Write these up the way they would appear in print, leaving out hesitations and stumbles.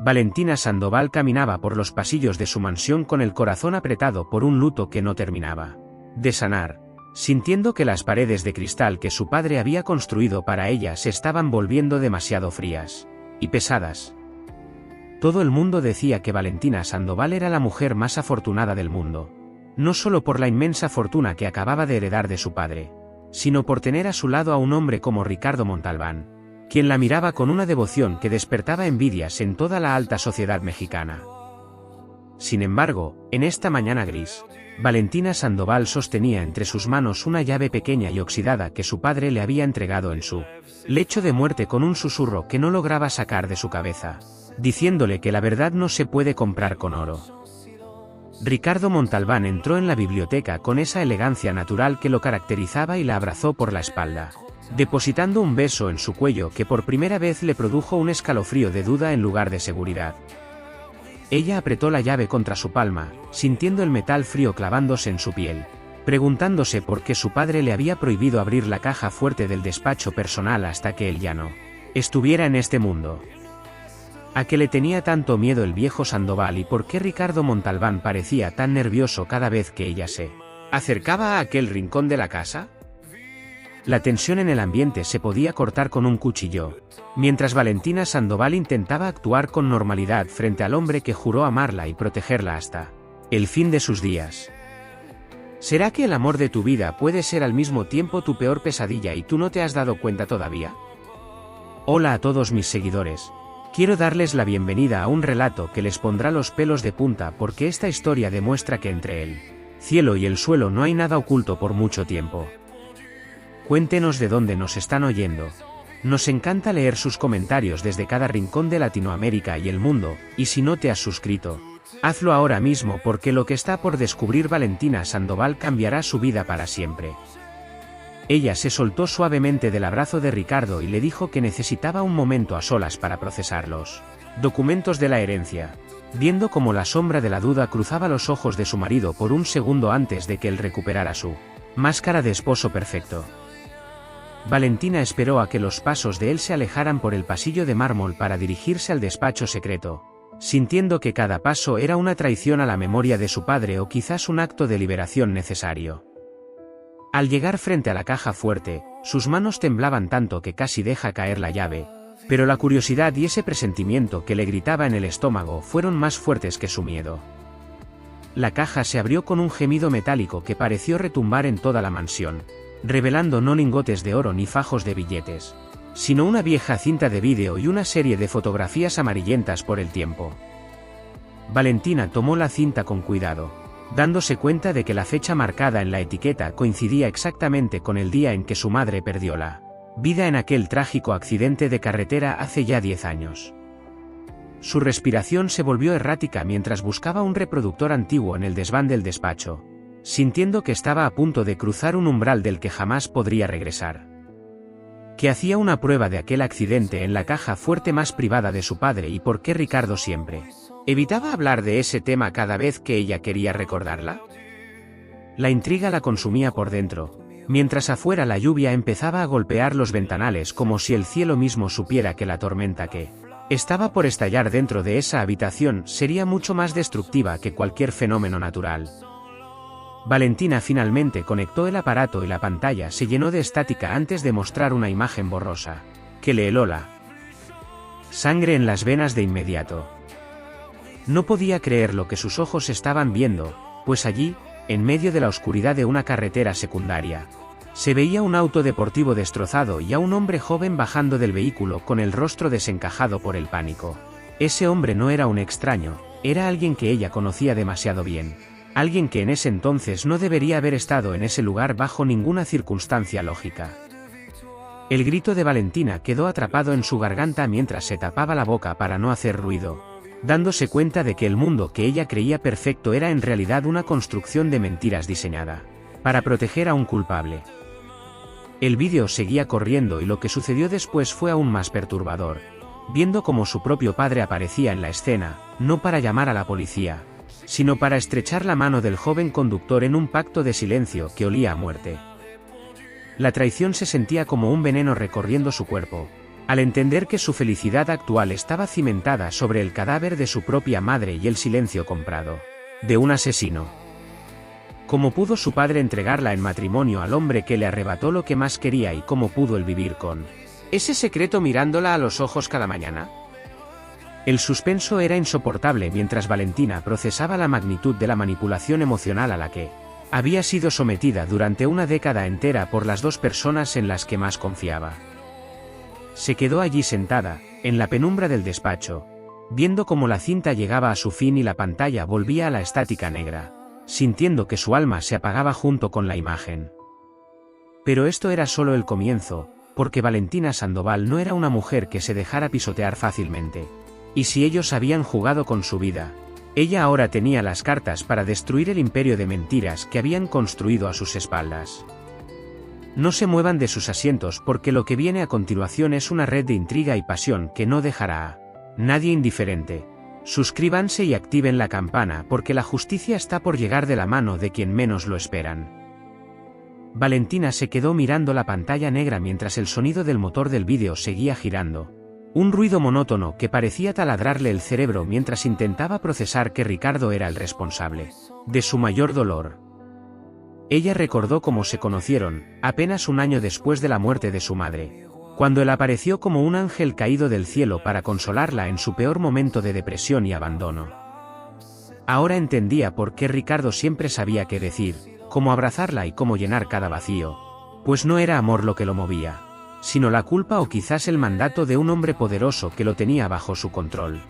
Valentina Sandoval caminaba por los pasillos de su mansión con el corazón apretado por un luto que no terminaba de sanar, sintiendo que las paredes de cristal que su padre había construido para ella se estaban volviendo demasiado frías y pesadas. Todo el mundo decía que Valentina Sandoval era la mujer más afortunada del mundo, no solo por la inmensa fortuna que acababa de heredar de su padre, sino por tener a su lado a un hombre como Ricardo Montalbán, quien la miraba con una devoción que despertaba envidias en toda la alta sociedad mexicana. Sin embargo, en esta mañana gris, Valentina Sandoval sostenía entre sus manos una llave pequeña y oxidada que su padre le había entregado en su lecho de muerte con un susurro que no lograba sacar de su cabeza, diciéndole que la verdad no se puede comprar con oro. Ricardo Montalbán entró en la biblioteca con esa elegancia natural que lo caracterizaba y la abrazó por la espalda, depositando un beso en su cuello que por primera vez le produjo un escalofrío de duda en lugar de seguridad. Ella apretó la llave contra su palma, sintiendo el metal frío clavándose en su piel, preguntándose por qué su padre le había prohibido abrir la caja fuerte del despacho personal hasta que él ya no estuviera en este mundo. ¿A qué le tenía tanto miedo el viejo Sandoval y por qué Ricardo Montalbán parecía tan nervioso cada vez que ella se acercaba a aquel rincón de la casa? La tensión en el ambiente se podía cortar con un cuchillo, mientras Valentina Sandoval intentaba actuar con normalidad frente al hombre que juró amarla y protegerla hasta el fin de sus días. ¿Será que el amor de tu vida puede ser al mismo tiempo tu peor pesadilla y tú no te has dado cuenta todavía? Hola a todos mis seguidores. Quiero darles la bienvenida a un relato que les pondrá los pelos de punta porque esta historia demuestra que entre el cielo y el suelo no hay nada oculto por mucho tiempo. Cuéntenos de dónde nos están oyendo. Nos encanta leer sus comentarios desde cada rincón de Latinoamérica y el mundo, y si no te has suscrito, hazlo ahora mismo porque lo que está por descubrir Valentina Sandoval cambiará su vida para siempre. Ella se soltó suavemente del abrazo de Ricardo y le dijo que necesitaba un momento a solas para procesar los documentos de la herencia, viendo cómo la sombra de la duda cruzaba los ojos de su marido por un segundo antes de que él recuperara su máscara de esposo perfecto. Valentina esperó a que los pasos de él se alejaran por el pasillo de mármol para dirigirse al despacho secreto, sintiendo que cada paso era una traición a la memoria de su padre o quizás un acto de liberación necesario. Al llegar frente a la caja fuerte, sus manos temblaban tanto que casi deja caer la llave, pero la curiosidad y ese presentimiento que le gritaba en el estómago fueron más fuertes que su miedo. La caja se abrió con un gemido metálico que pareció retumbar en toda la mansión, revelando no lingotes de oro ni fajos de billetes, sino una vieja cinta de vídeo y una serie de fotografías amarillentas por el tiempo. Valentina tomó la cinta con cuidado, dándose cuenta de que la fecha marcada en la etiqueta coincidía exactamente con el día en que su madre perdió la vida en aquel trágico accidente de carretera hace ya 10 años. Su respiración se volvió errática mientras buscaba un reproductor antiguo en el desván del despacho, sintiendo que estaba a punto de cruzar un umbral del que jamás podría regresar. ¿Qué hacía una prueba de aquel accidente en la caja fuerte más privada de su padre y por qué Ricardo siempre evitaba hablar de ese tema cada vez que ella quería recordarla? La intriga la consumía por dentro, mientras afuera la lluvia empezaba a golpear los ventanales como si el cielo mismo supiera que la tormenta que estaba por estallar dentro de esa habitación sería mucho más destructiva que cualquier fenómeno natural. Valentina finalmente conectó el aparato y la pantalla se llenó de estática antes de mostrar una imagen borrosa, que le heló la sangre en las venas de inmediato. No podía creer lo que sus ojos estaban viendo, pues allí, en medio de la oscuridad de una carretera secundaria, se veía un auto deportivo destrozado y a un hombre joven bajando del vehículo con el rostro desencajado por el pánico. Ese hombre no era un extraño, era alguien que ella conocía demasiado bien, alguien que en ese entonces no debería haber estado en ese lugar bajo ninguna circunstancia lógica. El grito de Valentina quedó atrapado en su garganta mientras se tapaba la boca para no hacer ruido, dándose cuenta de que el mundo que ella creía perfecto era en realidad una construcción de mentiras diseñada para proteger a un culpable. El vídeo seguía corriendo y lo que sucedió después fue aún más perturbador, viendo cómo su propio padre aparecía en la escena, no para llamar a la policía, sino para estrechar la mano del joven conductor en un pacto de silencio que olía a muerte. La traición se sentía como un veneno recorriendo su cuerpo, Al entender que su felicidad actual estaba cimentada sobre el cadáver de su propia madre y el silencio comprado de un asesino. ¿Cómo pudo su padre entregarla en matrimonio al hombre que le arrebató lo que más quería y cómo pudo él vivir con ese secreto mirándola a los ojos cada mañana? El suspenso era insoportable mientras Valentina procesaba la magnitud de la manipulación emocional a la que había sido sometida durante una década entera por las dos personas en las que más confiaba. Se quedó allí sentada, en la penumbra del despacho, viendo cómo la cinta llegaba a su fin y la pantalla volvía a la estática negra, sintiendo que su alma se apagaba junto con la imagen. Pero esto era solo el comienzo, porque Valentina Sandoval no era una mujer que se dejara pisotear fácilmente. Y si ellos habían jugado con su vida, ella ahora tenía las cartas para destruir el imperio de mentiras que habían construido a sus espaldas. No se muevan de sus asientos porque lo que viene a continuación es una red de intriga y pasión que no dejará a nadie indiferente. Suscríbanse y activen la campana porque la justicia está por llegar de la mano de quien menos lo esperan. Valentina se quedó mirando la pantalla negra mientras el sonido del motor del vídeo seguía girando. Un ruido monótono que parecía taladrarle el cerebro mientras intentaba procesar que Ricardo era el responsable de su mayor dolor. Ella recordó cómo se conocieron, apenas un año después de la muerte de su madre, cuando él apareció como un ángel caído del cielo para consolarla en su peor momento de depresión y abandono. Ahora entendía por qué Ricardo siempre sabía qué decir, cómo abrazarla y cómo llenar cada vacío, pues no era amor lo que lo movía, sino la culpa o quizás el mandato de un hombre poderoso que lo tenía bajo su control.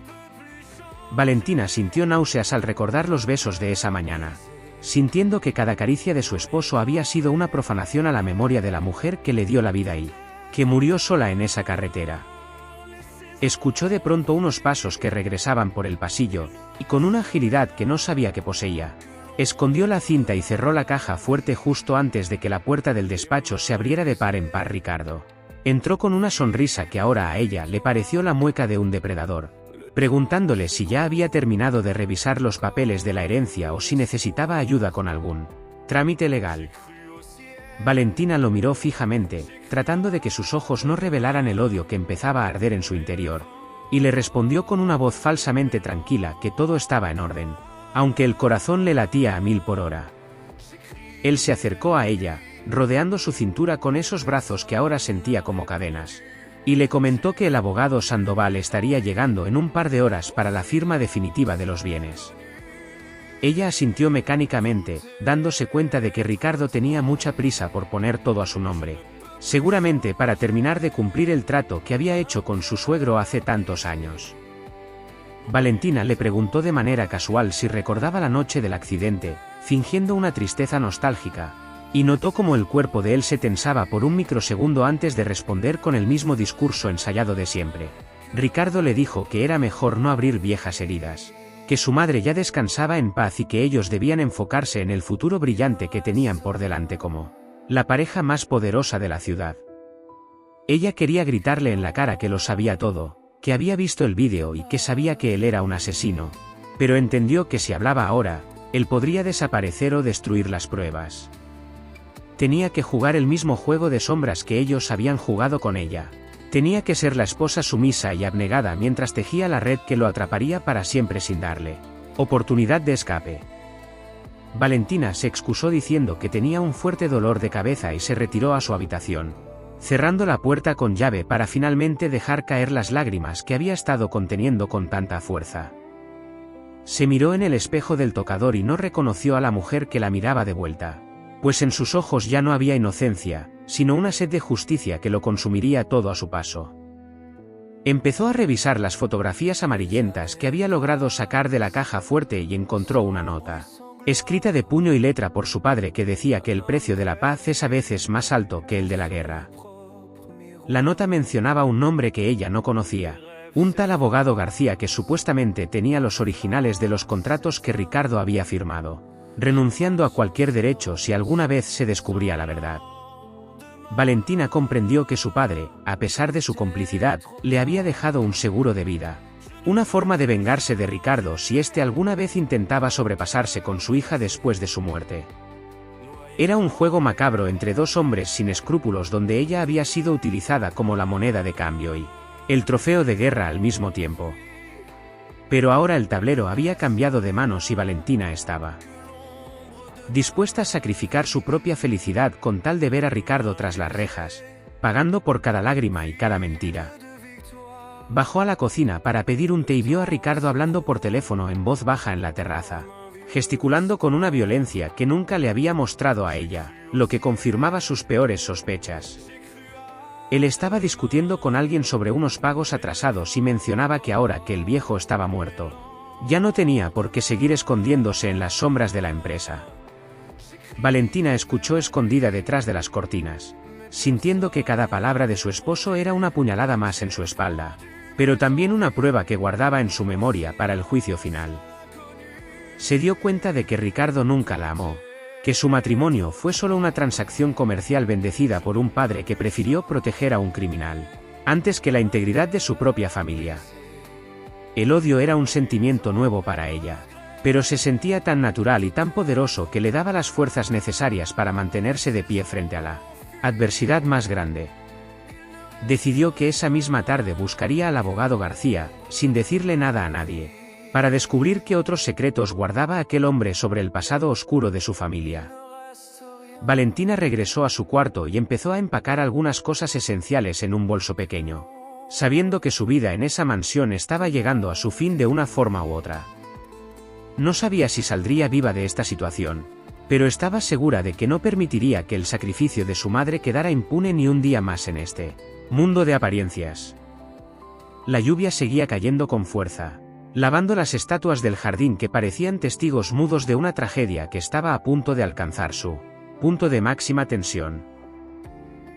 Valentina sintió náuseas al recordar los besos de esa mañana, sintiendo que cada caricia de su esposo había sido una profanación a la memoria de la mujer que le dio la vida y que murió sola en esa carretera. Escuchó de pronto unos pasos que regresaban por el pasillo, y con una agilidad que no sabía que poseía, escondió la cinta y cerró la caja fuerte justo antes de que la puerta del despacho se abriera de par en par. Ricardo entró con una sonrisa que ahora a ella le pareció la mueca de un depredador, preguntándole si ya había terminado de revisar los papeles de la herencia o si necesitaba ayuda con algún trámite legal. Valentina lo miró fijamente, tratando de que sus ojos no revelaran el odio que empezaba a arder en su interior, y le respondió con una voz falsamente tranquila que todo estaba en orden, aunque el corazón le latía a 1000 por hora. Él se acercó a ella, rodeando su cintura con esos brazos que ahora sentía como cadenas, y le comentó que el abogado Sandoval estaría llegando en un par de horas para la firma definitiva de los bienes. Ella asintió mecánicamente, dándose cuenta de que Ricardo tenía mucha prisa por poner todo a su nombre, seguramente para terminar de cumplir el trato que había hecho con su suegro hace tantos años. Valentina le preguntó de manera casual si recordaba la noche del accidente, fingiendo una tristeza nostálgica, y notó cómo el cuerpo de él se tensaba por un microsegundo antes de responder con el mismo discurso ensayado de siempre. Ricardo le dijo que era mejor no abrir viejas heridas, que su madre ya descansaba en paz y que ellos debían enfocarse en el futuro brillante que tenían por delante como la pareja más poderosa de la ciudad. Ella quería gritarle en la cara que lo sabía todo, que había visto el vídeo y que sabía que él era un asesino, pero entendió que si hablaba ahora, él podría desaparecer o destruir las pruebas. Tenía que jugar el mismo juego de sombras que ellos habían jugado con ella. Tenía que ser la esposa sumisa y abnegada mientras tejía la red que lo atraparía para siempre sin darle oportunidad de escape. Valentina se excusó diciendo que tenía un fuerte dolor de cabeza y se retiró a su habitación, cerrando la puerta con llave para finalmente dejar caer las lágrimas que había estado conteniendo con tanta fuerza. Se miró en el espejo del tocador y no reconoció a la mujer que la miraba de vuelta, pues en sus ojos ya no había inocencia, sino una sed de justicia que lo consumiría todo a su paso. Empezó a revisar las fotografías amarillentas que había logrado sacar de la caja fuerte y encontró una nota, escrita de puño y letra por su padre que decía que el precio de la paz es a veces más alto que el de la guerra. La nota mencionaba un nombre que ella no conocía, un tal abogado García que supuestamente tenía los originales de los contratos que Ricardo había firmado, renunciando a cualquier derecho si alguna vez se descubría la verdad. Valentina comprendió que su padre, a pesar de su complicidad, le había dejado un seguro de vida, una forma de vengarse de Ricardo si éste alguna vez intentaba sobrepasarse con su hija después de su muerte. Era un juego macabro entre dos hombres sin escrúpulos donde ella había sido utilizada como la moneda de cambio y el trofeo de guerra al mismo tiempo. Pero ahora el tablero había cambiado de manos y Valentina estaba dispuesta a sacrificar su propia felicidad con tal de ver a Ricardo tras las rejas, pagando por cada lágrima y cada mentira. Bajó a la cocina para pedir un té y vio a Ricardo hablando por teléfono en voz baja en la terraza, gesticulando con una violencia que nunca le había mostrado a ella, lo que confirmaba sus peores sospechas. Él estaba discutiendo con alguien sobre unos pagos atrasados y mencionaba que ahora que el viejo estaba muerto, ya no tenía por qué seguir escondiéndose en las sombras de la empresa. Valentina escuchó escondida detrás de las cortinas, sintiendo que cada palabra de su esposo era una puñalada más en su espalda, pero también una prueba que guardaba en su memoria para el juicio final. Se dio cuenta de que Ricardo nunca la amó, que su matrimonio fue solo una transacción comercial bendecida por un padre que prefirió proteger a un criminal, antes que la integridad de su propia familia. El odio era un sentimiento nuevo para ella, pero se sentía tan natural y tan poderoso que le daba las fuerzas necesarias para mantenerse de pie frente a la adversidad más grande. Decidió que esa misma tarde buscaría al abogado García, sin decirle nada a nadie, para descubrir qué otros secretos guardaba aquel hombre sobre el pasado oscuro de su familia. Valentina regresó a su cuarto y empezó a empacar algunas cosas esenciales en un bolso pequeño, sabiendo que su vida en esa mansión estaba llegando a su fin de una forma u otra. No sabía si saldría viva de esta situación, pero estaba segura de que no permitiría que el sacrificio de su madre quedara impune ni un día más en este mundo de apariencias. La lluvia seguía cayendo con fuerza, lavando las estatuas del jardín que parecían testigos mudos de una tragedia que estaba a punto de alcanzar su punto de máxima tensión.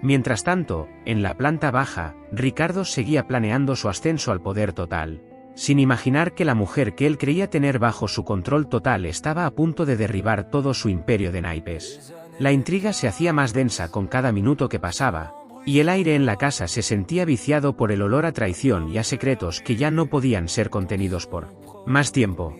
Mientras tanto, en la planta baja, Ricardo seguía planeando su ascenso al poder total, sin imaginar que la mujer que él creía tener bajo su control total estaba a punto de derribar todo su imperio de naipes. La intriga se hacía más densa con cada minuto que pasaba, y el aire en la casa se sentía viciado por el olor a traición y a secretos que ya no podían ser contenidos por más tiempo.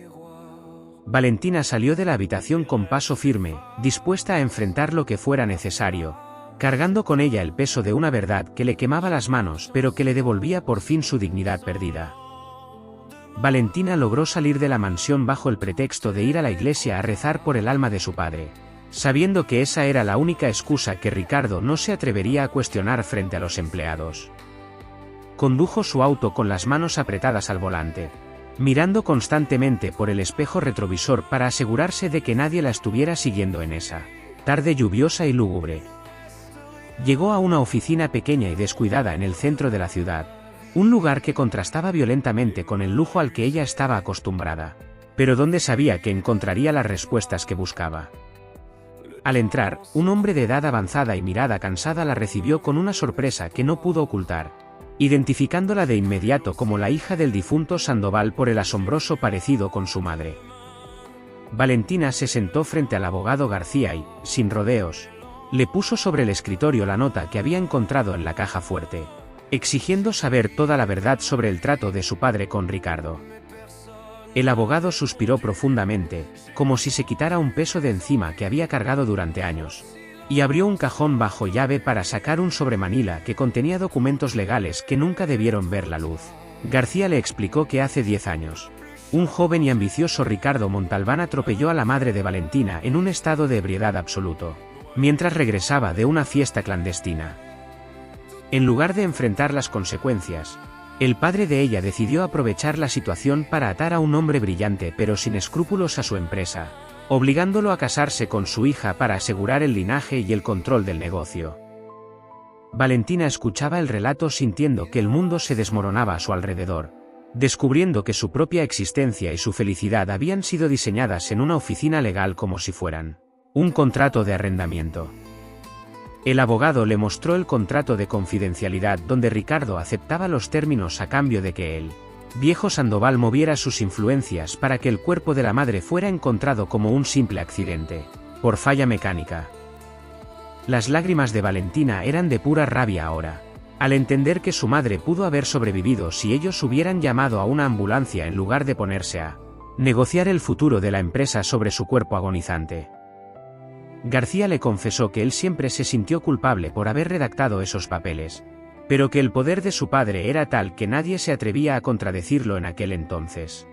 Valentina salió de la habitación con paso firme, dispuesta a enfrentar lo que fuera necesario, cargando con ella el peso de una verdad que le quemaba las manos pero que le devolvía por fin su dignidad perdida. Valentina logró salir de la mansión bajo el pretexto de ir a la iglesia a rezar por el alma de su padre, sabiendo que esa era la única excusa que Ricardo no se atrevería a cuestionar frente a los empleados. Condujo su auto con las manos apretadas al volante, mirando constantemente por el espejo retrovisor para asegurarse de que nadie la estuviera siguiendo en esa tarde lluviosa y lúgubre. Llegó a una oficina pequeña y descuidada en el centro de la ciudad, un lugar que contrastaba violentamente con el lujo al que ella estaba acostumbrada, pero donde sabía que encontraría las respuestas que buscaba. Al entrar, un hombre de edad avanzada y mirada cansada la recibió con una sorpresa que no pudo ocultar, identificándola de inmediato como la hija del difunto Sandoval por el asombroso parecido con su madre. Valentina se sentó frente al abogado García y, sin rodeos, le puso sobre el escritorio la nota que había encontrado en la caja fuerte, exigiendo saber toda la verdad sobre el trato de su padre con Ricardo. El abogado suspiró profundamente, como si se quitara un peso de encima que había cargado durante años, y abrió un cajón bajo llave para sacar un sobremanila que contenía documentos legales que nunca debieron ver la luz. García le explicó que hace 10 años, un joven y ambicioso Ricardo Montalbán atropelló a la madre de Valentina en un estado de ebriedad absoluto, mientras regresaba de una fiesta clandestina. En lugar de enfrentar las consecuencias, el padre de ella decidió aprovechar la situación para atar a un hombre brillante pero sin escrúpulos a su empresa, obligándolo a casarse con su hija para asegurar el linaje y el control del negocio. Valentina escuchaba el relato sintiendo que el mundo se desmoronaba a su alrededor, descubriendo que su propia existencia y su felicidad habían sido diseñadas en una oficina legal como si fueran un contrato de arrendamiento. El abogado le mostró el contrato de confidencialidad donde Ricardo aceptaba los términos a cambio de que el viejo Sandoval moviera sus influencias para que el cuerpo de la madre fuera encontrado como un simple accidente, por falla mecánica. Las lágrimas de Valentina eran de pura rabia ahora, al entender que su madre pudo haber sobrevivido si ellos hubieran llamado a una ambulancia en lugar de ponerse a negociar el futuro de la empresa sobre su cuerpo agonizante. García le confesó que él siempre se sintió culpable por haber redactado esos papeles, pero que el poder de su padre era tal que nadie se atrevía a contradecirlo en aquel entonces.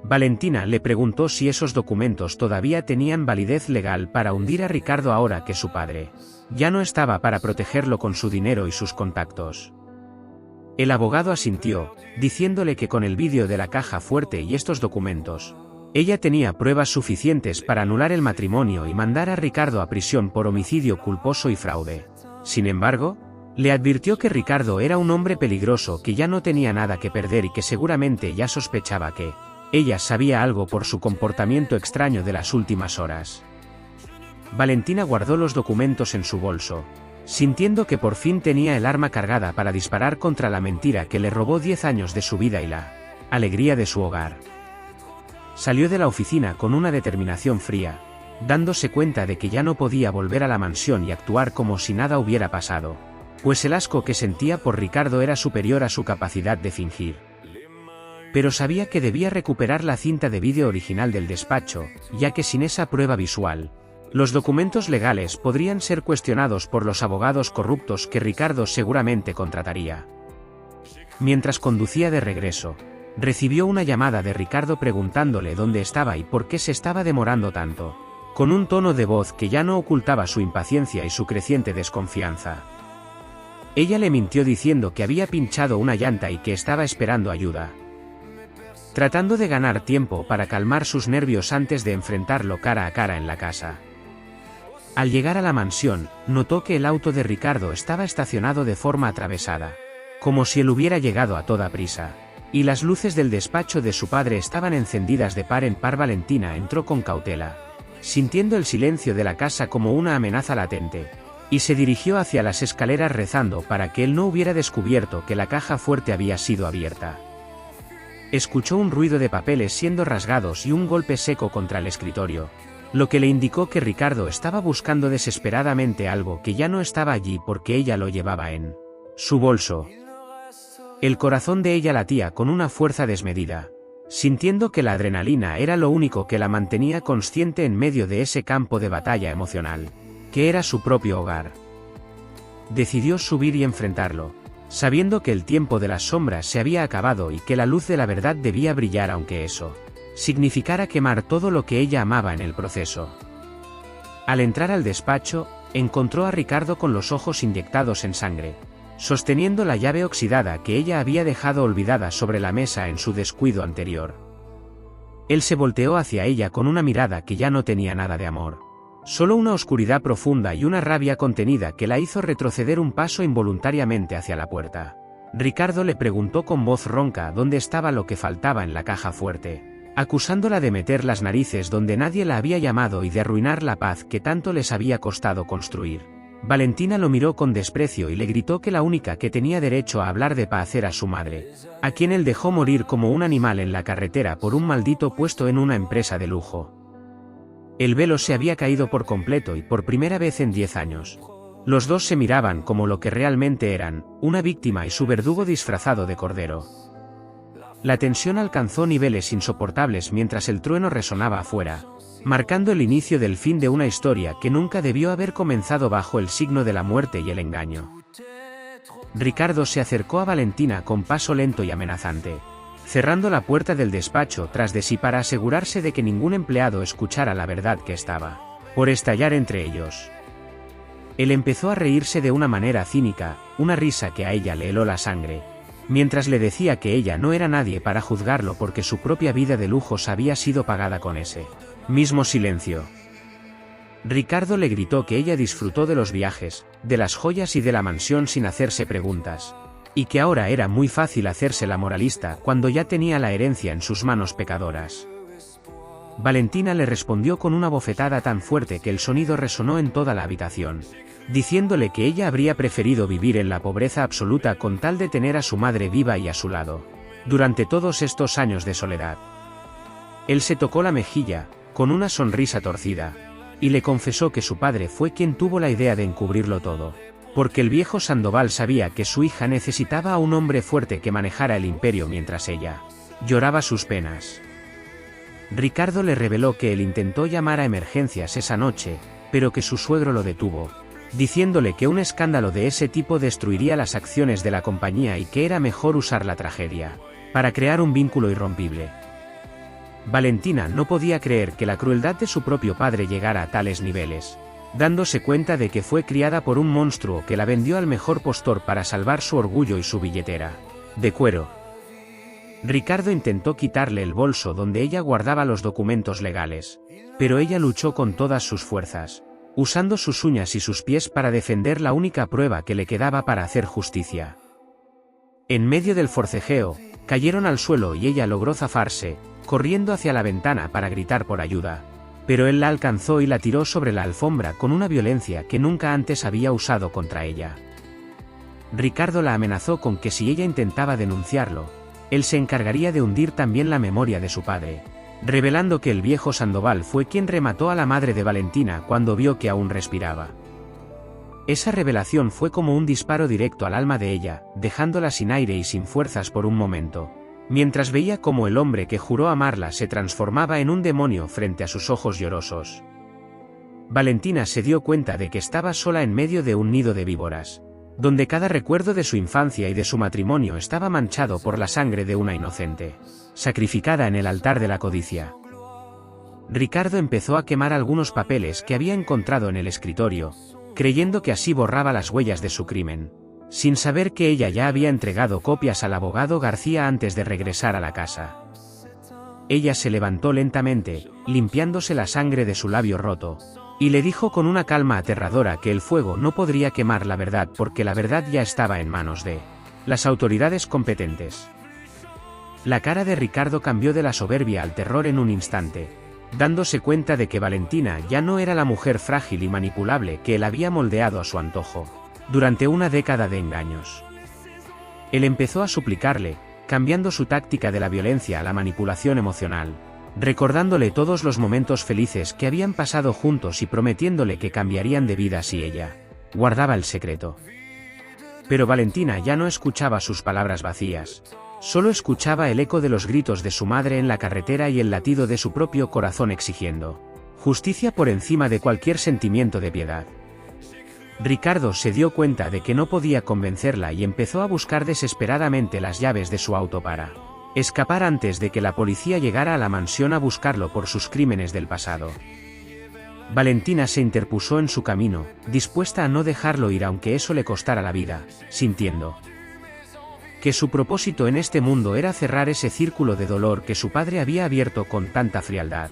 Valentina le preguntó si esos documentos todavía tenían validez legal para hundir a Ricardo ahora que su padre ya no estaba para protegerlo con su dinero y sus contactos. El abogado asintió, diciéndole que con el vídeo de la caja fuerte y estos documentos, ella tenía pruebas suficientes para anular el matrimonio y mandar a Ricardo a prisión por homicidio culposo y fraude. Sin embargo, le advirtió que Ricardo era un hombre peligroso que ya no tenía nada que perder y que seguramente ya sospechaba que ella sabía algo por su comportamiento extraño de las últimas horas. Valentina guardó los documentos en su bolso, sintiendo que por fin tenía el arma cargada para disparar contra la mentira que le robó 10 años de su vida y la alegría de su hogar. Salió de la oficina con una determinación fría, dándose cuenta de que ya no podía volver a la mansión y actuar como si nada hubiera pasado, pues el asco que sentía por Ricardo era superior a su capacidad de fingir. Pero sabía que debía recuperar la cinta de vídeo original del despacho, ya que sin esa prueba visual, los documentos legales podrían ser cuestionados por los abogados corruptos que Ricardo seguramente contrataría. Mientras conducía de regreso, recibió una llamada de Ricardo preguntándole dónde estaba y por qué se estaba demorando tanto, con un tono de voz que ya no ocultaba su impaciencia y su creciente desconfianza. Ella le mintió diciendo que había pinchado una llanta y que estaba esperando ayuda. Tratando de ganar tiempo para calmar sus nervios antes de enfrentarlo cara a cara en la casa. Al llegar a la mansión, notó que el auto de Ricardo estaba estacionado de forma atravesada, como si él hubiera llegado a toda prisa, y las luces del despacho de su padre estaban encendidas de par en par. Valentina entró con cautela, sintiendo el silencio de la casa como una amenaza latente, y se dirigió hacia las escaleras rezando para que él no hubiera descubierto que la caja fuerte había sido abierta. Escuchó un ruido de papeles siendo rasgados y un golpe seco contra el escritorio, lo que le indicó que Ricardo estaba buscando desesperadamente algo que ya no estaba allí porque ella lo llevaba en su bolso. El corazón de ella latía con una fuerza desmedida, sintiendo que la adrenalina era lo único que la mantenía consciente en medio de ese campo de batalla emocional, que era su propio hogar. Decidió subir y enfrentarlo, sabiendo que el tiempo de las sombras se había acabado y que la luz de la verdad debía brillar aunque eso significara quemar todo lo que ella amaba en el proceso. Al entrar al despacho, encontró a Ricardo con los ojos inyectados en sangre, sosteniendo la llave oxidada que ella había dejado olvidada sobre la mesa en su descuido anterior. Él se volteó hacia ella con una mirada que ya no tenía nada de amor, solo una oscuridad profunda y una rabia contenida que la hizo retroceder un paso involuntariamente hacia la puerta. Ricardo le preguntó con voz ronca dónde estaba lo que faltaba en la caja fuerte, acusándola de meter las narices donde nadie la había llamado y de arruinar la paz que tanto les había costado construir. Valentina lo miró con desprecio y le gritó que la única que tenía derecho a hablar de paz era su madre, a quien él dejó morir como un animal en la carretera por un maldito puesto en una empresa de lujo. El velo se había caído por completo y por primera vez en 10 años. Los dos se miraban como lo que realmente eran, una víctima y su verdugo disfrazado de cordero. La tensión alcanzó niveles insoportables mientras el trueno resonaba afuera, marcando el inicio del fin de una historia que nunca debió haber comenzado bajo el signo de la muerte y el engaño. Ricardo se acercó a Valentina con paso lento y amenazante, cerrando la puerta del despacho tras de sí para asegurarse de que ningún empleado escuchara la verdad que estaba por estallar entre ellos. Él empezó a reírse de una manera cínica, una risa que a ella le heló la sangre, mientras le decía que ella no era nadie para juzgarlo porque su propia vida de lujos había sido pagada con ese mismo silencio. Ricardo le gritó que ella disfrutó de los viajes, de las joyas y de la mansión sin hacerse preguntas, y que ahora era muy fácil hacerse la moralista cuando ya tenía la herencia en sus manos pecadoras. Valentina le respondió con una bofetada tan fuerte que el sonido resonó en toda la habitación, diciéndole que ella habría preferido vivir en la pobreza absoluta con tal de tener a su madre viva y a su lado, durante todos estos años de soledad. Él se tocó la mejilla, con una sonrisa torcida, y le confesó que su padre fue quien tuvo la idea de encubrirlo todo, porque el viejo Sandoval sabía que su hija necesitaba a un hombre fuerte que manejara el imperio mientras ella lloraba sus penas. Ricardo le reveló que él intentó llamar a emergencias esa noche, pero que su suegro lo detuvo, diciéndole que un escándalo de ese tipo destruiría las acciones de la compañía y que era mejor usar la tragedia para crear un vínculo irrompible. Valentina no podía creer que la crueldad de su propio padre llegara a tales niveles, dándose cuenta de que fue criada por un monstruo que la vendió al mejor postor para salvar su orgullo y su billetera de cuero. Ricardo intentó quitarle el bolso donde ella guardaba los documentos legales, pero ella luchó con todas sus fuerzas, usando sus uñas y sus pies para defender la única prueba que le quedaba para hacer justicia. En medio del forcejeo, cayeron al suelo y ella logró zafarse, corriendo hacia la ventana para gritar por ayuda, pero él la alcanzó y la tiró sobre la alfombra con una violencia que nunca antes había usado contra ella. Ricardo la amenazó con que si ella intentaba denunciarlo, él se encargaría de hundir también la memoria de su padre, revelando que el viejo Sandoval fue quien remató a la madre de Valentina cuando vio que aún respiraba. Esa revelación fue como un disparo directo al alma de ella, dejándola sin aire y sin fuerzas por un momento, mientras veía cómo el hombre que juró amarla se transformaba en un demonio frente a sus ojos llorosos. Valentina se dio cuenta de que estaba sola en medio de un nido de víboras, donde cada recuerdo de su infancia y de su matrimonio estaba manchado por la sangre de una inocente, sacrificada en el altar de la codicia. Ricardo empezó a quemar algunos papeles que había encontrado en el escritorio, creyendo que así borraba las huellas de su crimen, sin saber que ella ya había entregado copias al abogado García antes de regresar a la casa. Ella se levantó lentamente, limpiándose la sangre de su labio roto, y le dijo con una calma aterradora que el fuego no podría quemar la verdad porque la verdad ya estaba en manos de las autoridades competentes. La cara de Ricardo cambió de la soberbia al terror en un instante, dándose cuenta de que Valentina ya no era la mujer frágil y manipulable que él había moldeado a su antojo durante una década de engaños. Él empezó a suplicarle, cambiando su táctica de la violencia a la manipulación emocional, recordándole todos los momentos felices que habían pasado juntos y prometiéndole que cambiarían de vida si ella guardaba el secreto. Pero Valentina ya no escuchaba sus palabras vacías, solo escuchaba el eco de los gritos de su madre en la carretera y el latido de su propio corazón exigiendo justicia por encima de cualquier sentimiento de piedad. Ricardo se dio cuenta de que no podía convencerla y empezó a buscar desesperadamente las llaves de su auto para escapar antes de que la policía llegara a la mansión a buscarlo por sus crímenes del pasado. Valentina se interpuso en su camino, dispuesta a no dejarlo ir aunque eso le costara la vida, sintiendo que su propósito en este mundo era cerrar ese círculo de dolor que su padre había abierto con tanta frialdad.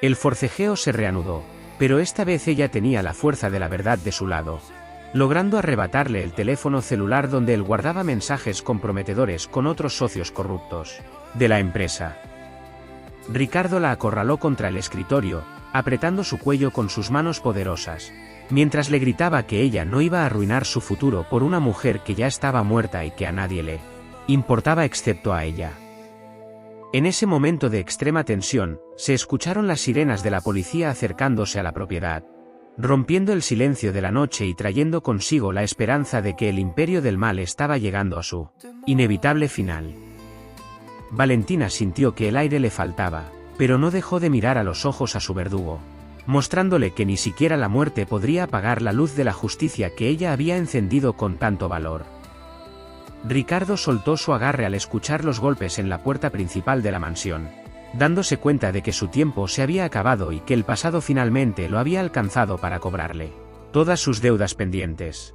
El forcejeo se reanudó, pero esta vez ella tenía la fuerza de la verdad de su lado, logrando arrebatarle el teléfono celular donde él guardaba mensajes comprometedores con otros socios corruptos de la empresa. Ricardo la acorraló contra el escritorio, apretando su cuello con sus manos poderosas, mientras le gritaba que ella no iba a arruinar su futuro por una mujer que ya estaba muerta y que a nadie le importaba excepto a ella. En ese momento de extrema tensión, se escucharon las sirenas de la policía acercándose a la propiedad, rompiendo el silencio de la noche y trayendo consigo la esperanza de que el imperio del mal estaba llegando a su inevitable final. Valentina sintió que el aire le faltaba, pero no dejó de mirar a los ojos a su verdugo, mostrándole que ni siquiera la muerte podría apagar la luz de la justicia que ella había encendido con tanto valor. Ricardo soltó su agarre al escuchar los golpes en la puerta principal de la mansión, dándose cuenta de que su tiempo se había acabado y que el pasado finalmente lo había alcanzado para cobrarle todas sus deudas pendientes.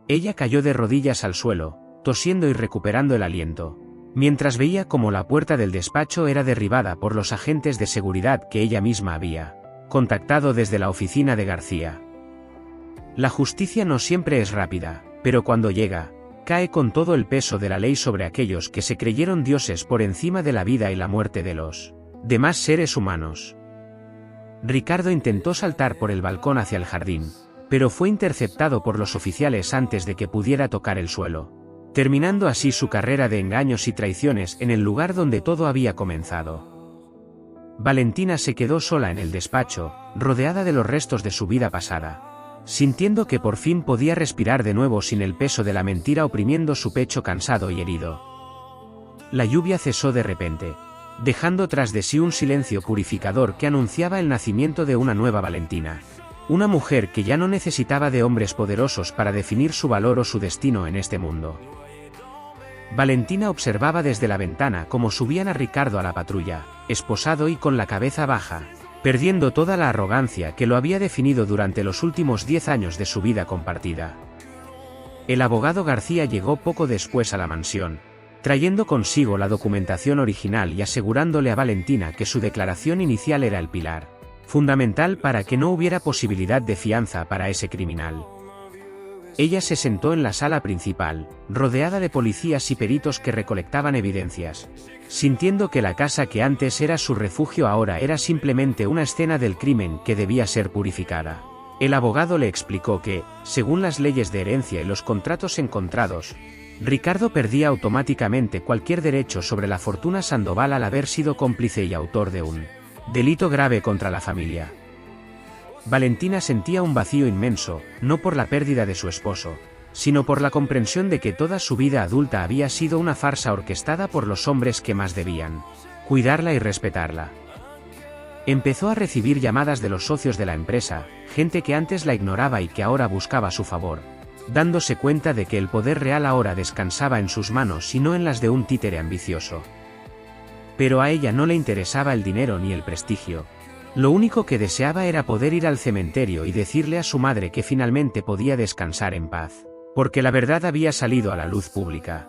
Ella cayó de rodillas al suelo, tosiendo y recuperando el aliento, mientras veía cómo la puerta del despacho era derribada por los agentes de seguridad que ella misma había contactado desde la oficina de García. La justicia no siempre es rápida, pero cuando llega, cae con todo el peso de la ley sobre aquellos que se creyeron dioses por encima de la vida y la muerte de los demás seres humanos. Ricardo intentó saltar por el balcón hacia el jardín, pero fue interceptado por los oficiales antes de que pudiera tocar el suelo, terminando así su carrera de engaños y traiciones en el lugar donde todo había comenzado. Valentina se quedó sola en el despacho, rodeada de los restos de su vida pasada, sintiendo que por fin podía respirar de nuevo sin el peso de la mentira oprimiendo su pecho cansado y herido. La lluvia cesó de repente, dejando tras de sí un silencio purificador que anunciaba el nacimiento de una nueva Valentina. Una mujer que ya no necesitaba de hombres poderosos para definir su valor o su destino en este mundo. Valentina observaba desde la ventana cómo subían a Ricardo a la patrulla, esposado y con la cabeza baja, perdiendo toda la arrogancia que lo había definido durante los últimos 10 años de su vida compartida. El abogado García llegó poco después a la mansión, trayendo consigo la documentación original y asegurándole a Valentina que su declaración inicial era el pilar fundamental para que no hubiera posibilidad de fianza para ese criminal. Ella se sentó en la sala principal, rodeada de policías y peritos que recolectaban evidencias, sintiendo que la casa que antes era su refugio ahora era simplemente una escena del crimen que debía ser purificada. El abogado le explicó que, según las leyes de herencia y los contratos encontrados, Ricardo perdía automáticamente cualquier derecho sobre la fortuna Sandoval al haber sido cómplice y autor de un delito grave contra la familia. Valentina sentía un vacío inmenso, no por la pérdida de su esposo, sino por la comprensión de que toda su vida adulta había sido una farsa orquestada por los hombres que más debían cuidarla y respetarla. Empezó a recibir llamadas de los socios de la empresa, gente que antes la ignoraba y que ahora buscaba su favor, dándose cuenta de que el poder real ahora descansaba en sus manos y no en las de un títere ambicioso. Pero a ella no le interesaba el dinero ni el prestigio. Lo único que deseaba era poder ir al cementerio y decirle a su madre que finalmente podía descansar en paz, porque la verdad había salido a la luz pública.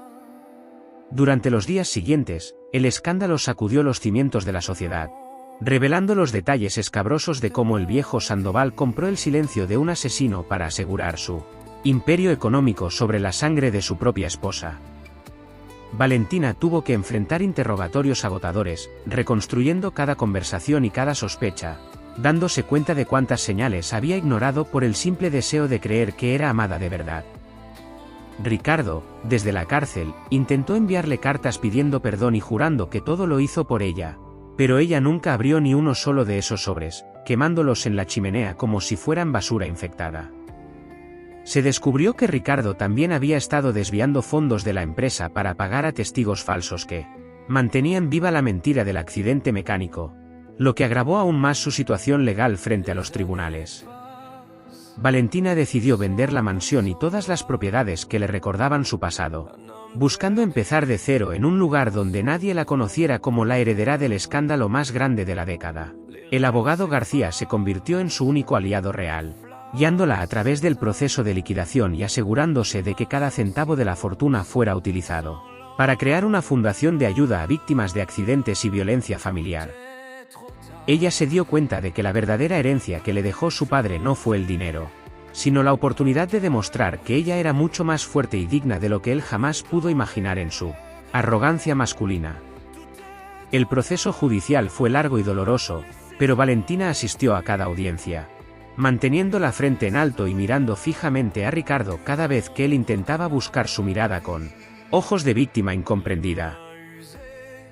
Durante los días siguientes, el escándalo sacudió los cimientos de la sociedad, revelando los detalles escabrosos de cómo el viejo Sandoval compró el silencio de un asesino para asegurar su imperio económico sobre la sangre de su propia esposa. Valentina tuvo que enfrentar interrogatorios agotadores, reconstruyendo cada conversación y cada sospecha, dándose cuenta de cuántas señales había ignorado por el simple deseo de creer que era amada de verdad. Ricardo, desde la cárcel, intentó enviarle cartas pidiendo perdón y jurando que todo lo hizo por ella, pero ella nunca abrió ni uno solo de esos sobres, quemándolos en la chimenea como si fueran basura infectada. Se descubrió que Ricardo también había estado desviando fondos de la empresa para pagar a testigos falsos que mantenían viva la mentira del accidente mecánico, lo que agravó aún más su situación legal frente a los tribunales. Valentina decidió vender la mansión y todas las propiedades que le recordaban su pasado, buscando empezar de cero en un lugar donde nadie la conociera como la heredera del escándalo más grande de la década. El abogado García se convirtió en su único aliado real, guiándola a través del proceso de liquidación y asegurándose de que cada centavo de la fortuna fuera utilizado para crear una fundación de ayuda a víctimas de accidentes y violencia familiar. Ella se dio cuenta de que la verdadera herencia que le dejó su padre no fue el dinero, sino la oportunidad de demostrar que ella era mucho más fuerte y digna de lo que él jamás pudo imaginar en su arrogancia masculina. El proceso judicial fue largo y doloroso, pero Valentina asistió a cada audiencia, manteniendo la frente en alto y mirando fijamente a Ricardo cada vez que él intentaba buscar su mirada con ojos de víctima incomprendida.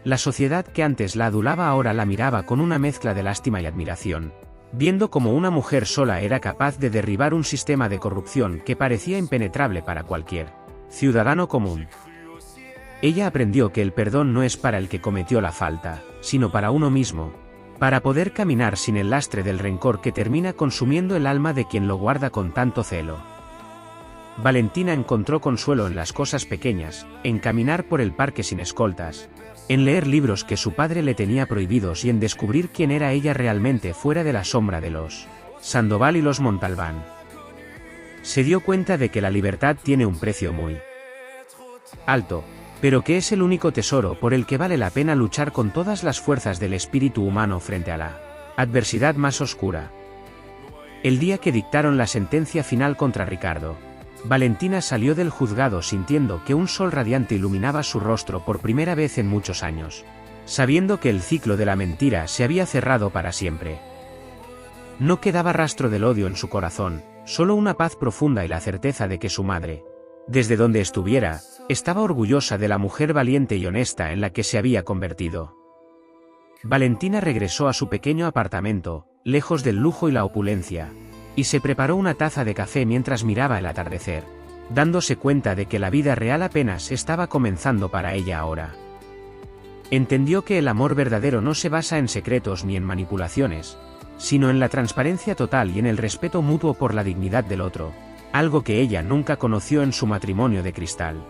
La sociedad que antes la adulaba ahora la miraba con una mezcla de lástima y admiración, viendo cómo una mujer sola era capaz de derribar un sistema de corrupción que parecía impenetrable para cualquier ciudadano común. Ella aprendió que el perdón no es para el que cometió la falta, sino para uno mismo, para poder caminar sin el lastre del rencor que termina consumiendo el alma de quien lo guarda con tanto celo. Valentina encontró consuelo en las cosas pequeñas, en caminar por el parque sin escoltas, en leer libros que su padre le tenía prohibidos y en descubrir quién era ella realmente fuera de la sombra de los Sandoval y los Montalbán. Se dio cuenta de que la libertad tiene un precio muy alto, pero que es el único tesoro por el que vale la pena luchar con todas las fuerzas del espíritu humano frente a la adversidad más oscura. El día que dictaron la sentencia final contra Ricardo, Valentina salió del juzgado sintiendo que un sol radiante iluminaba su rostro por primera vez en muchos años, sabiendo que el ciclo de la mentira se había cerrado para siempre. No quedaba rastro del odio en su corazón, solo una paz profunda y la certeza de que su madre, desde donde estuviera, estaba orgullosa de la mujer valiente y honesta en la que se había convertido. Valentina regresó a su pequeño apartamento, lejos del lujo y la opulencia, y se preparó una taza de café mientras miraba el atardecer, dándose cuenta de que la vida real apenas estaba comenzando para ella ahora. Entendió que el amor verdadero no se basa en secretos ni en manipulaciones, sino en la transparencia total y en el respeto mutuo por la dignidad del otro, algo que ella nunca conoció en su matrimonio de cristal.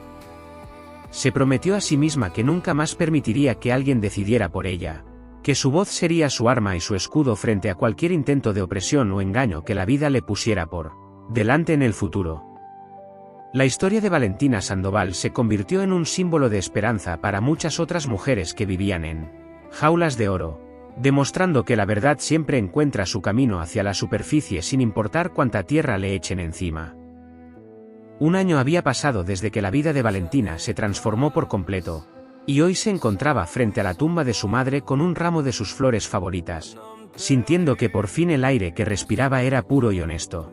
Se prometió a sí misma que nunca más permitiría que alguien decidiera por ella, que su voz sería su arma y su escudo frente a cualquier intento de opresión o engaño que la vida le pusiera por delante en el futuro. La historia de Valentina Sandoval se convirtió en un símbolo de esperanza para muchas otras mujeres que vivían en jaulas de oro, demostrando que la verdad siempre encuentra su camino hacia la superficie sin importar cuánta tierra le echen encima. Un año había pasado desde que la vida de Valentina se transformó por completo, y hoy se encontraba frente a la tumba de su madre con un ramo de sus flores favoritas, sintiendo que por fin el aire que respiraba era puro y honesto.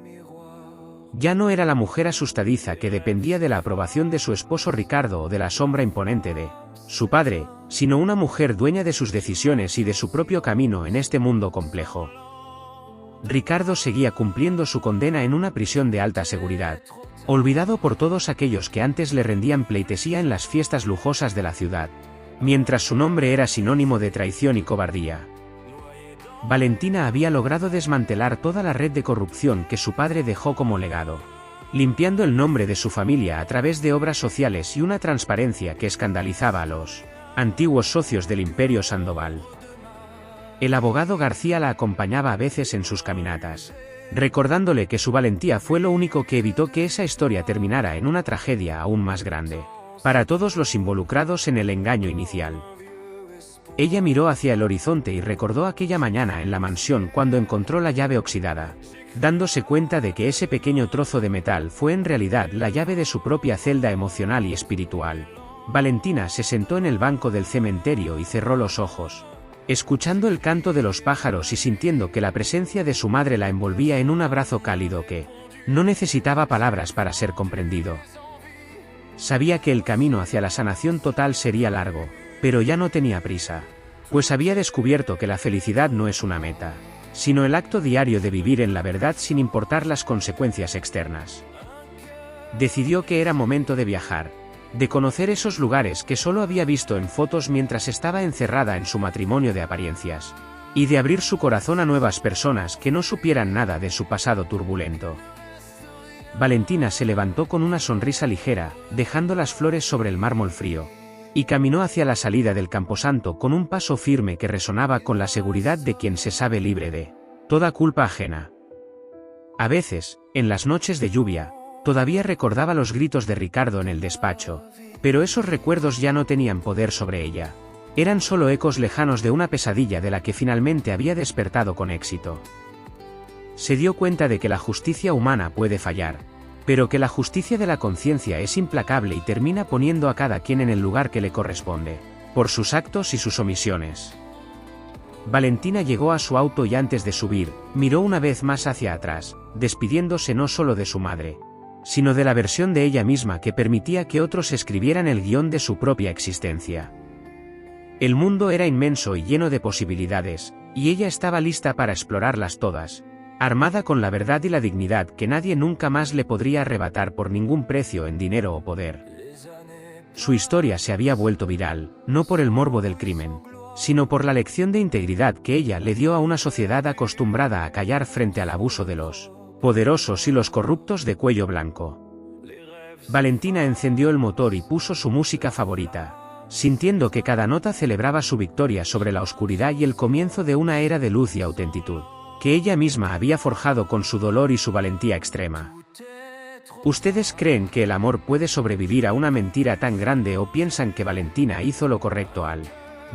Ya no era la mujer asustadiza que dependía de la aprobación de su esposo Ricardo o de la sombra imponente de su padre, sino una mujer dueña de sus decisiones y de su propio camino en este mundo complejo. Ricardo seguía cumpliendo su condena en una prisión de alta seguridad, olvidado por todos aquellos que antes le rendían pleitesía en las fiestas lujosas de la ciudad, mientras su nombre era sinónimo de traición y cobardía. Valentina había logrado desmantelar toda la red de corrupción que su padre dejó como legado, limpiando el nombre de su familia a través de obras sociales y una transparencia que escandalizaba a los antiguos socios del Imperio Sandoval. El abogado García la acompañaba a veces en sus caminatas, recordándole que su valentía fue lo único que evitó que esa historia terminara en una tragedia aún más grande para todos los involucrados en el engaño inicial. Ella miró hacia el horizonte y recordó aquella mañana en la mansión cuando encontró la llave oxidada, dándose cuenta de que ese pequeño trozo de metal fue en realidad la llave de su propia celda emocional y espiritual. Valentina se sentó en el banco del cementerio y cerró los ojos, escuchando el canto de los pájaros y sintiendo que la presencia de su madre la envolvía en un abrazo cálido que no necesitaba palabras para ser comprendido. Sabía que el camino hacia la sanación total sería largo, pero ya no tenía prisa, pues había descubierto que la felicidad no es una meta, sino el acto diario de vivir en la verdad sin importar las consecuencias externas. Decidió que era momento de viajar, de conocer esos lugares que solo había visto en fotos mientras estaba encerrada en su matrimonio de apariencias, y de abrir su corazón a nuevas personas que no supieran nada de su pasado turbulento. Valentina se levantó con una sonrisa ligera, dejando las flores sobre el mármol frío, y caminó hacia la salida del camposanto con un paso firme que resonaba con la seguridad de quien se sabe libre de toda culpa ajena. A veces, en las noches de lluvia, todavía recordaba los gritos de Ricardo en el despacho, pero esos recuerdos ya no tenían poder sobre ella. Eran solo ecos lejanos de una pesadilla de la que finalmente había despertado con éxito. Se dio cuenta de que la justicia humana puede fallar, pero que la justicia de la conciencia es implacable y termina poniendo a cada quien en el lugar que le corresponde, por sus actos y sus omisiones. Valentina llegó a su auto y antes de subir, miró una vez más hacia atrás, despidiéndose no solo de su madre, sino de la versión de ella misma que permitía que otros escribieran el guión de su propia existencia. El mundo era inmenso y lleno de posibilidades, y ella estaba lista para explorarlas todas, armada con la verdad y la dignidad que nadie nunca más le podría arrebatar por ningún precio en dinero o poder. Su historia se había vuelto viral, no por el morbo del crimen, sino por la lección de integridad que ella le dio a una sociedad acostumbrada a callar frente al abuso de los poderosos y los corruptos de cuello blanco. Valentina encendió el motor y puso su música favorita, sintiendo que cada nota celebraba su victoria sobre la oscuridad y el comienzo de una era de luz y autentitud, que ella misma había forjado con su dolor y su valentía extrema. ¿Ustedes creen que el amor puede sobrevivir a una mentira tan grande o piensan que Valentina hizo lo correcto al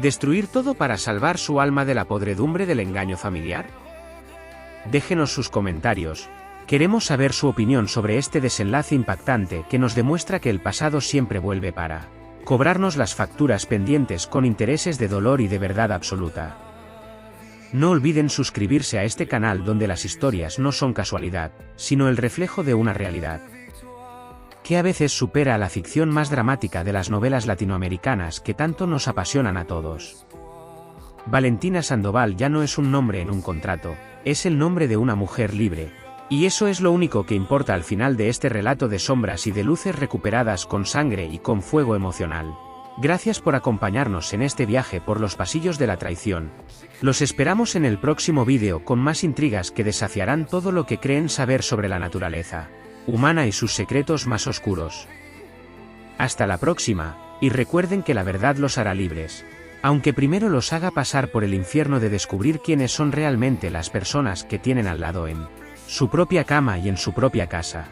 destruir todo para salvar su alma de la podredumbre del engaño familiar? Déjenos sus comentarios. Queremos saber su opinión sobre este desenlace impactante que nos demuestra que el pasado siempre vuelve para cobrarnos las facturas pendientes con intereses de dolor y de verdad absoluta. No olviden suscribirse a este canal donde las historias no son casualidad, sino el reflejo de una realidad que a veces supera a la ficción más dramática de las novelas latinoamericanas que tanto nos apasionan a todos. Valentina Sandoval ya no es un nombre en un contrato, es el nombre de una mujer libre, y eso es lo único que importa al final de este relato de sombras y de luces recuperadas con sangre y con fuego emocional. Gracias por acompañarnos en este viaje por los pasillos de la traición. Los esperamos en el próximo vídeo con más intrigas que desafiarán todo lo que creen saber sobre la naturaleza humana y sus secretos más oscuros. Hasta la próxima, y recuerden que la verdad los hará libres, aunque primero los haga pasar por el infierno de descubrir quiénes son realmente las personas que tienen al lado en su propia cama y en su propia casa.